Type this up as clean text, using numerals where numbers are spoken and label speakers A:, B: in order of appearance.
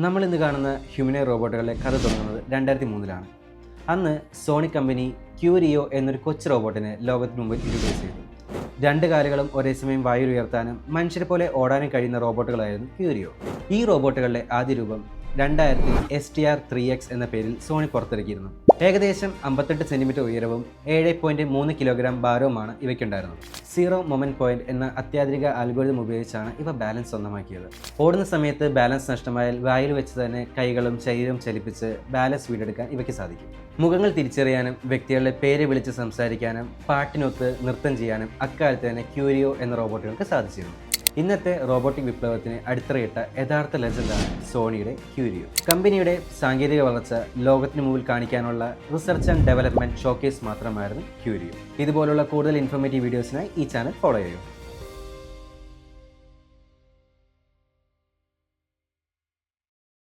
A: നമ്മൾ ഇന്ന് കാണുന്ന ഹ്യൂമനോയിഡ് റോബോട്ടുകളുടെ കഥ തുടങ്ങുന്നത് 2003-ലാണ്. അന്ന് സോണി കമ്പനി ക്യൂരിയോ എന്നൊരു കൊച്ചു റോബോട്ടിനെ ലോകത്തിന് മുമ്പിൽ ഇൻട്രൊഡ്യൂസ് ചെയ്തു. 2 കാലുകളും ഒരേ സമയം വായുവിൽ ഉയർത്താനും മനുഷ്യരെ പോലെ ഓടാനും കഴിയുന്ന റോബോട്ടുകളായിരുന്നു ക്യൂരിയോ. ഈ റോബോട്ടുകളുടെ ആദ്യ രൂപം 2000-ൽ STR-3X എന്ന പേരിൽ സോണി പുറത്തിറക്കിയിരുന്നു. ഏകദേശം 58 സെൻറ്റിമീറ്റർ ഉയരവും 7.3 കിലോഗ്രാം ഭാരവുമാണ് ഇവയ്ക്കുണ്ടായിരുന്നത്. സീറോ മൊമെൻറ്റ് പോയിന്റ് എന്ന അത്യാധുനിക അൽഗോരിതം ഉപയോഗിച്ചാണ് ഇവ ബാലൻസ് സ്വന്തമാക്കിയത്. ഓടുന്ന സമയത്ത് ബാലൻസ് നഷ്ടമായാൽ വായിൽ വെച്ച് തന്നെ കൈകളും ശരീരവും ചലിപ്പിച്ച് ബാലൻസ് വീണ്ടെടുക്കാൻ ഇവയ്ക്ക് സാധിക്കും. മുഖങ്ങൾ തിരിച്ചറിയാനും വ്യക്തികളുടെ പേര് വിളിച്ച് സംസാരിക്കാനും പാട്ടിനൊത്ത് നൃത്തം ചെയ്യാനും അക്കാലത്ത് തന്നെ ക്യൂരിയോ എന്ന റോബോട്ടുകൾക്ക് സാധിച്ചിരുന്നു. ഇന്നത്തെ റോബോട്ടിക് വിപ്ലവത്തിന് അടിത്തറയിട്ട യഥാർത്ഥ ലെജൻഡാണ് സോണിയുടെ ക്യൂരിയോ. കമ്പനിയുടെ സാങ്കേതിക വളർച്ച ലോകത്തിന് മുമ്പിൽ കാണിക്കാനുള്ള റിസർച്ച് ആൻഡ് ഡെവലപ്മെൻറ്റ് ഷോക്കേസ് മാത്രമായിരുന്നു ക്യൂരിയോ. ഇതുപോലുള്ള കൂടുതൽ ഇൻഫോർമേറ്റീവ് വീഡിയോസിനായി ഈ ചാനൽ ഫോളോ ചെയ്യൂ.